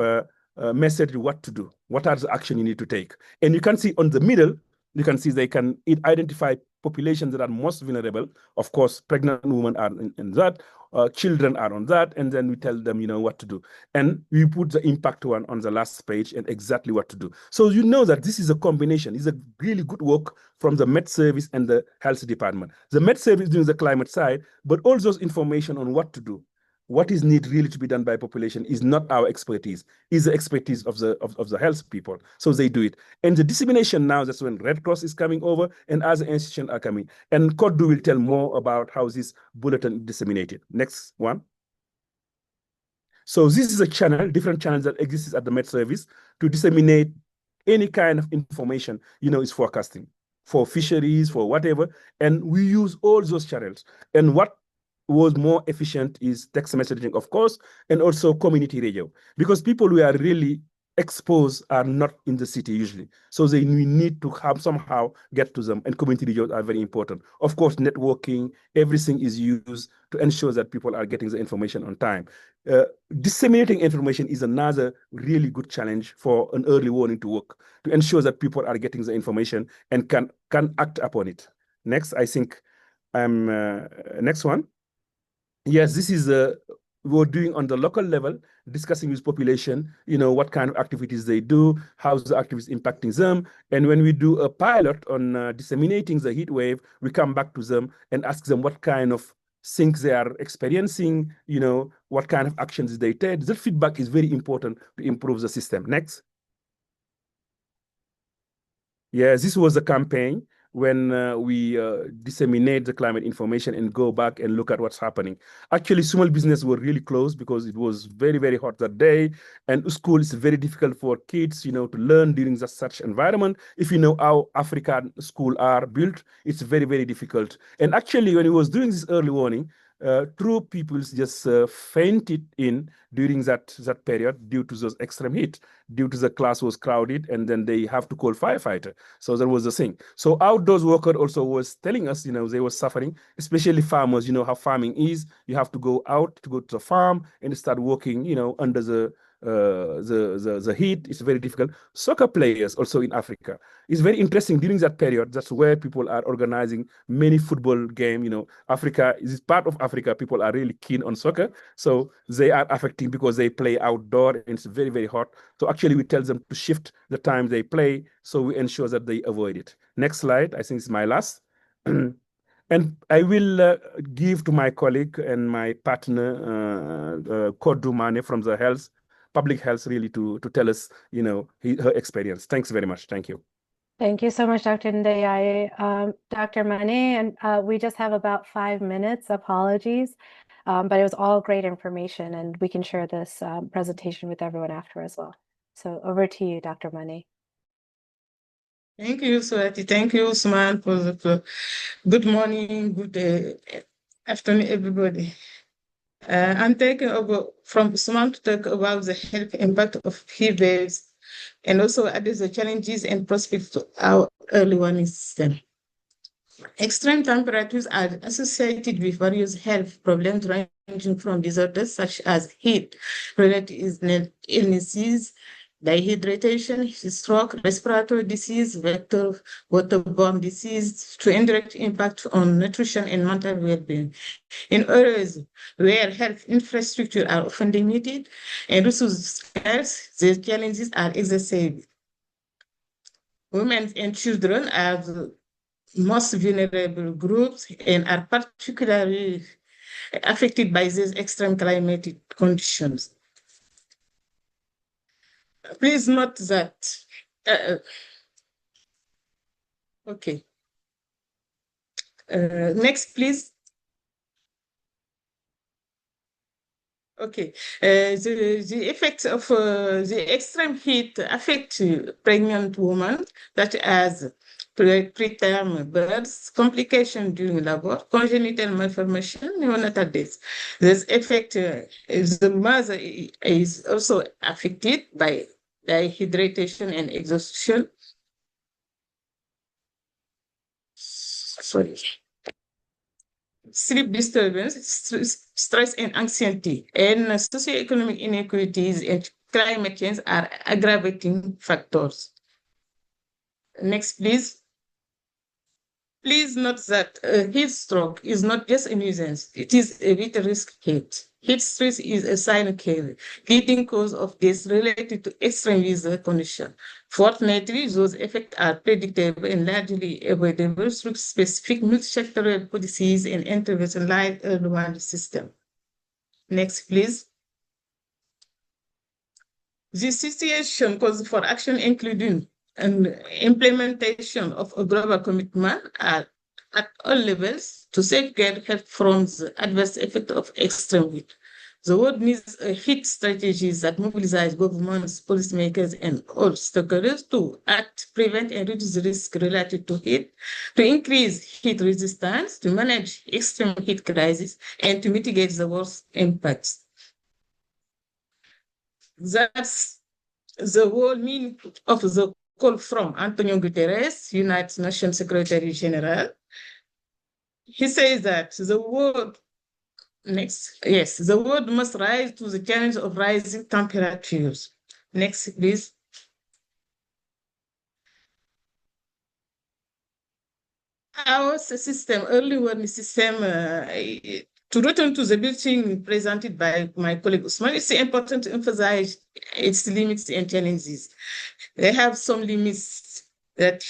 message what to do, what are the action you need to take, and you can see on the middle. You can see they can identify populations that are most vulnerable. Of course, pregnant women are in that, children are on that, and then we tell them, what to do. And we put the impact one on the last page and exactly what to do. So you know that this is a combination. It's a really good work from the Met Service and the Health Department. The Met Service doing the climate side, but all those information on what to do. What is need really to be done by population is not our expertise, is the expertise of the health people. So they do it. And the dissemination now, that's when Red Cross is coming over and other institutions are coming. And Codou will tell more about how this bulletin is disseminated. Next one. So this is a channel, different channels that exists at the Met Service to disseminate any kind of information, is forecasting for fisheries, for whatever. And we use all those channels. And what was more efficient is text messaging, of course, and also community radio, because people who are really exposed are not in the city usually. So we need to have somehow get to them, and community radios are very important. Of course, networking, everything is used to ensure that people are getting the information on time. Disseminating information is another really good challenge for an early warning to work, to ensure that people are getting the information and can act upon it. Next, I think, next one. Yes, this is we're doing on the local level, discussing with population, what kind of activities they do, how the activities impacting them. And when we do a pilot on disseminating the heat wave, we come back to them and ask them what kind of things they are experiencing, what kind of actions they take. That feedback is very important to improve the system. Next. Yes, this was a campaign when we disseminate the climate information and go back and look at what's happening. Actually, small business were really close because it was very, very hot that day. And school is very difficult for kids, to learn during such environment. If you know how African schools are built, it's very, very difficult. And actually, when he was doing this early warning, true people just fainted in during that period due to those extreme heat, due to the class was crowded, and then they have to call firefighter. So there was a thing. So outdoors worker also was telling us, they were suffering, especially farmers. You know how farming is. You have to go out to go to the farm and start working, under the heat. Is very difficult. Soccer players also in Africa. It's very interesting during that period. That's where people are organizing many football game. Africa is part of Africa. People are really keen on soccer, so they are affecting because they play outdoor and it's very, very hot. So actually, we tell them to shift the time they play, so we ensure that they avoid it. Next slide. I think it's my last. And I will give to my colleague and my partner, Codou from the public health, really to tell us, her experience. Thanks very much. Thank you. Thank you so much, Dr. Ndiaye. Dr. Mane, and we just have about 5 minutes. Apologies, but it was all great information, and we can share this presentation with everyone after as well. So over to you, Dr. Mane. Thank you, Swathi. Thank you, Ousmane, for the good morning, good afternoon, everybody. I'm taking over from Ousmane to talk about the health impact of heat waves and also address the challenges and prospects to our early warning system. Extreme temperatures are associated with various health problems ranging from disorders such as heat-related illnesses, dehydration, stroke, respiratory disease, vector waterborne disease, to indirect impact on nutrition and mental well-being. In areas where health infrastructure are often limited and resources scarce, the challenges are exacerbated. Women and children are the most vulnerable groups and are particularly affected by these extreme climatic conditions. Please note that, okay. Next, please. Okay, the effects of the extreme heat affect pregnant women, such as preterm births, complications during labor, congenital malformation, neonatal death. This effect is the mother is also affected by dehydration and exhaustion. Sorry. Sleep disturbance, stress and anxiety, and socioeconomic inequalities and climate change are aggravating factors. Next, please. Please note that heat stroke is not just a nuisance, it is a vital risk hit. Heat stress is a silent killer, leading cause of death related to extreme weather conditions. Fortunately, those effects are predictable and largely avoidable through specific multi-sectoral policies and intervention like early warning system. Next, please. This situation calls for action including an implementation of a global commitment at all levels to safeguard health from the adverse effect of extreme heat. The world needs heat strategies that mobilize governments, policymakers, and all stakeholders to act, prevent, and reduce the risk related to heat, to increase heat resistance, to manage extreme heat crisis, and to mitigate the worst impacts. That's the whole meaning of the call from Antonio Guterres, United Nations Secretary General. He says that the world must rise to the challenge of rising temperatures. Next, please. Our system, early warning system, To return to the bulletin presented by my colleague Ousmane, it's important to emphasize its limits and challenges. They have some limits that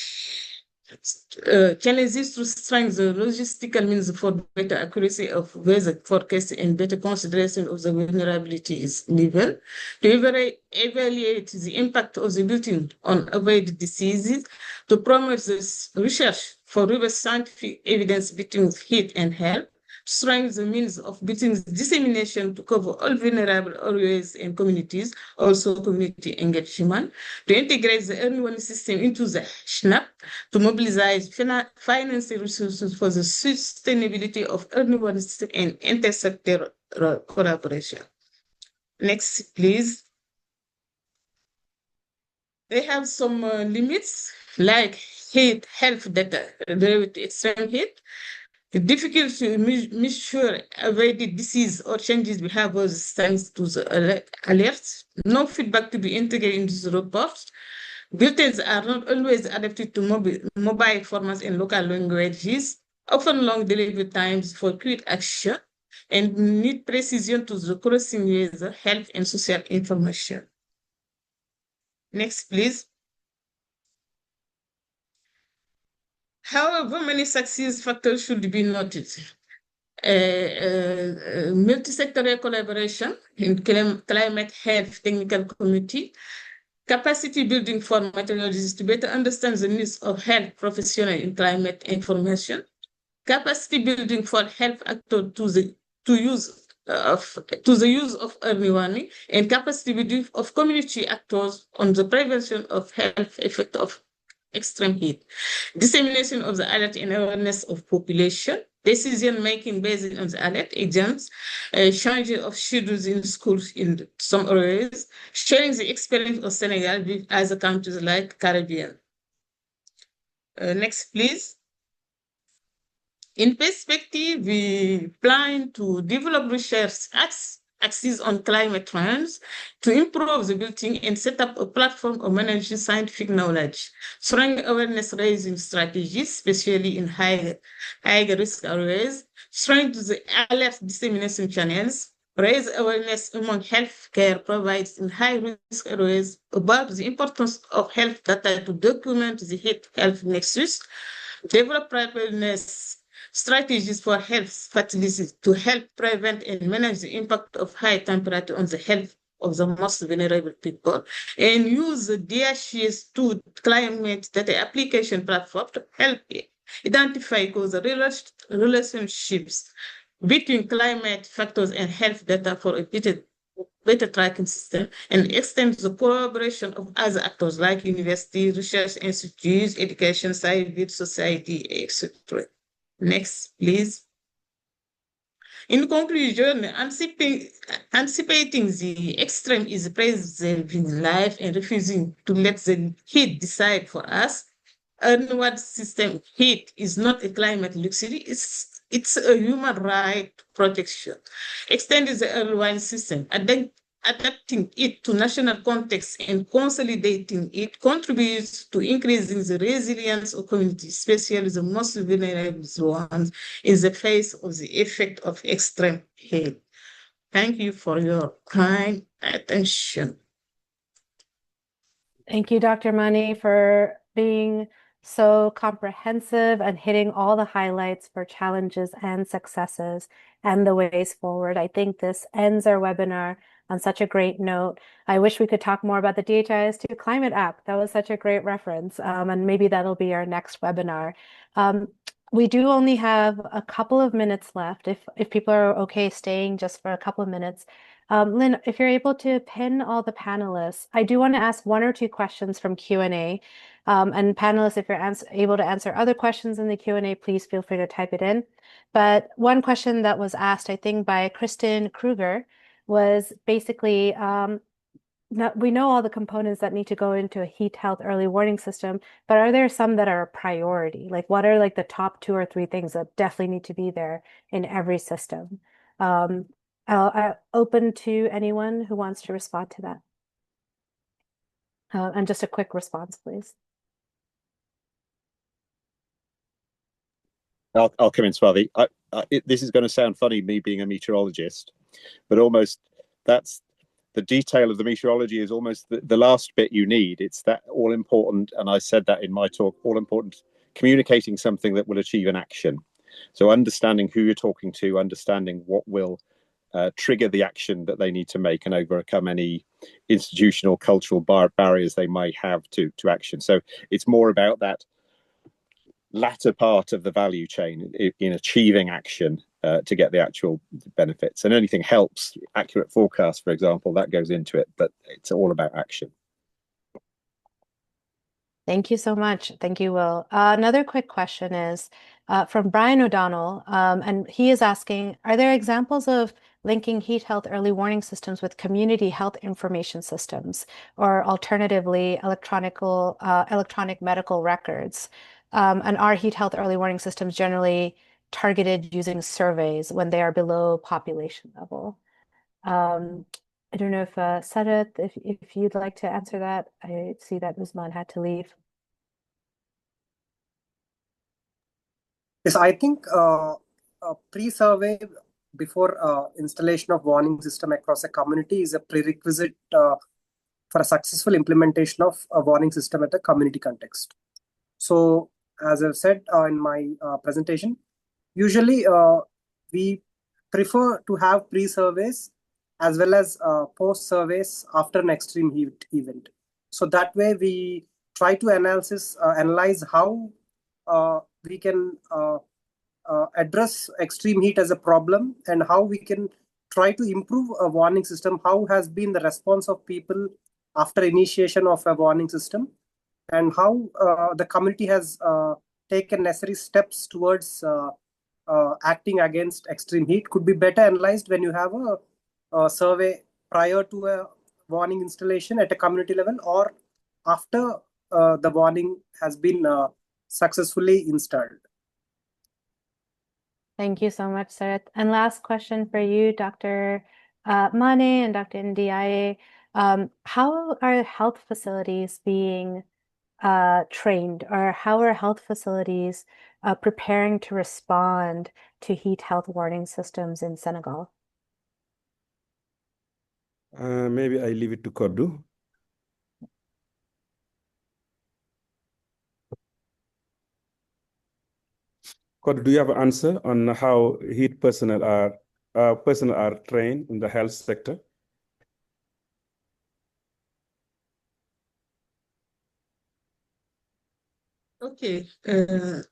challenges to strengthen the logistical means for better accuracy of weather forecast and better consideration of the vulnerabilities level, to evaluate the impact of the bulletin on avoided diseases, to promote this research for robust scientific evidence between heat and health, strengthen the means of bulletin dissemination to cover all vulnerable areas and communities, also community engagement, to integrate the early warning system into the SNAP, to mobilize financing resources for the sustainability of early warning system and intersectoral collaboration. Next, please. They have some limits, like heat, health data related to extreme heat, the difficulty to measure avoided disease or changes behaviors thanks to the alerts, no feedback to be integrated into the reports. Bulletins are not always adapted to mobile formats and local languages, often long delivery times for quick action, and need precision to the crossing with health and social information. Next, please. However, many success factors should be noted. Multi-sectoral collaboration in climate health technical committee, capacity building for meteorologists to better understand the needs of health professionals in climate information, capacity building for health actors to the use of early warning, and capacity building of community actors on the prevention of health effect of extreme heat, dissemination of the alert and awareness of population, decision-making based on the alert, exams, changing of schedules in schools in some areas, sharing the experience of Senegal with other countries like Caribbean. Next, please. In perspective, we plan to develop research axis on climate trends to improve the building and set up a platform of managing scientific knowledge, strong awareness raising strategies, especially in high risk areas, strengthen the alert dissemination channels, raise awareness among healthcare providers in high risk areas about the importance of health data to document the health nexus, develop preparedness strategies for health facilities to help prevent and manage the impact of high temperature on the health of the most vulnerable people, and use the GHHIN climate data application platform to help identify causal relationships between climate factors and health data for a better tracking system, and extend the collaboration of other actors like universities, research institutes, education, civil society, etc. Next, please. In conclusion, anticipating the extreme is preserving life and refusing to let the heat decide for us. Earthward system heat is not a climate luxury, it's a human right protection. Extending the earthward system, adapting it to national context and consolidating it contributes to increasing the resilience of communities, especially the most vulnerable ones, in the face of the effect of extreme heat. Thank you for your kind attention. Thank you, Dr. Mani, for being so comprehensive and hitting all the highlights for challenges and successes and the ways forward. I think this ends our webinar on such a great note. I wish we could talk more about the GHIS2 Climate app. That was such a great reference, and maybe that'll be our next webinar. We do only have a couple of minutes left. If people are okay staying just for a couple of minutes. Lynn, if you're able to pin all the panelists, I do want to ask one or two questions from Q&A. And panelists, if you're able to answer other questions in the Q&A, please feel free to type it in. But one question that was asked, I think, by Kristen Kruger was basically, we know all the components that need to go into a heat health early warning system, but are there some that are a priority? Like what are like the top 2 or 3 things that definitely need to be there in every system? I'll open to anyone who wants to respond to that. And just a quick response, please. I'll come in, Swathi. This is going to sound funny, me being a meteorologist, but almost that's the detail of the meteorology is almost the last bit you need. It's that all important, and I said that in my talk, all important, communicating something that will achieve an action. So understanding who you're talking to, understanding what will trigger the action that they need to make and overcome any institutional, cultural barriers they might have to action. So it's more about that latter part of the value chain in achieving action to get the actual benefits. And anything helps, accurate forecast, for example, that goes into it, but it's all about action. Thank you so much. Thank you, Will. Another quick question is from Brian O'Donnell, and he is asking, are there examples of linking heat health early warning systems with community health information systems, or alternatively, electronic medical records? And are heat health early warning systems generally targeted using surveys when they are below population level? I don't know if Sarath, if you'd like to answer that. I see that Ousmane had to leave. Yes, I think a pre-survey before installation of warning system across a community is a prerequisite for a successful implementation of a warning system at a community context. So, as I've said in my presentation, usually we prefer to have pre-surveys as well as post-surveys after an extreme heat event. So that way we try to analyze how we can address extreme heat as a problem and how we can try to improve a warning system, how has been the response of people after initiation of a warning system, and how the community has taken necessary steps towards acting against extreme heat could be better analyzed when you have a survey prior to a warning installation at a community level or after the warning has been successfully installed. Thank you so much, Sarath. And last question for you, Dr. Mane and Dr. Ndiaye. How are health facilities being trained, or how are health facilities preparing to respond to heat health warning systems in Senegal? Maybe I leave it to Codou. Codou, do you have an answer on how heat personnel are trained in the health sector? Okay. In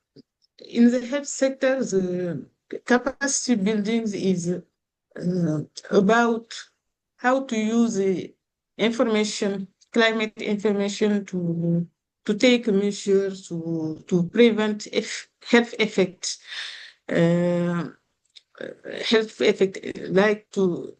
the health sector, the capacity building is about how to use the information, climate information to take measures to prevent health effects, like to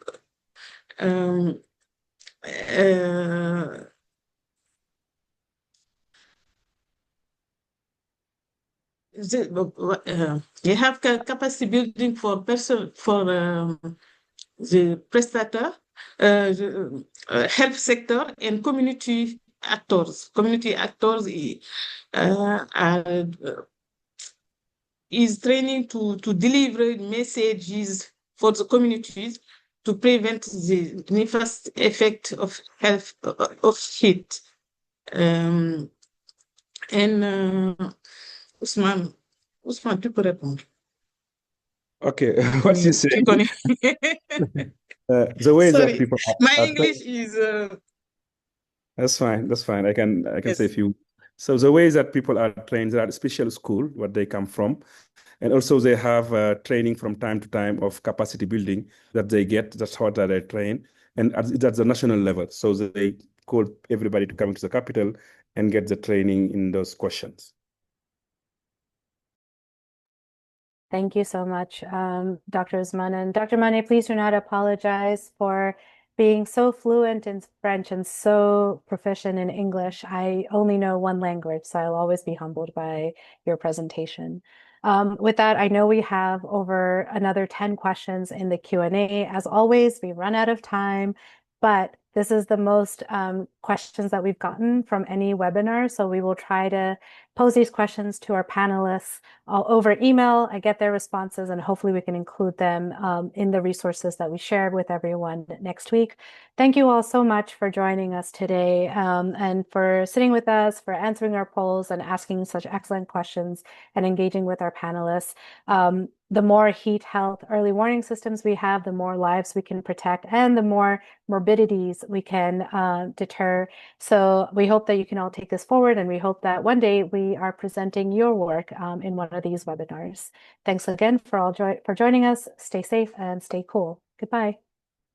you have capacity building for the prestataire, the health sector, and community actors. Community actors is training to deliver messages for the communities to prevent the nefast effect of health of heat. And Ousmane, tu peux répondre. Okay, what you say? The ways Sorry, that people my English is. That's fine. That's fine. I can Yes. say a few. So the ways that people are trained, they are special school, where they come from. And also they have training from time to time of capacity building that they get. That's how they train. And that's the national level. So they call everybody to come to the capital and get the training in those questions. Thank you so much, Dr. Ousmane. And Dr. Mane, please do not apologize for being so fluent in French and so proficient in English. I only know one language, so I'll always be humbled by your presentation. With that, I know we have over another 10 questions in the Q&A. As always, we run out of time, but This is the most questions that we've gotten from any webinar. So we will try to pose these questions to our panelists over email. I get their responses, and hopefully we can include them in the resources that we shared with everyone next week. Thank you all so much for joining us today and for sitting with us, for answering our polls and asking such excellent questions and engaging with our panelists. The more heat health early warning systems we have, the more lives we can protect and the more morbidities we can deter. So we hope that you can all take this forward, and we hope that one day we are presenting your work in one of these webinars. Thanks again for joining us. Stay safe and stay cool. Goodbye.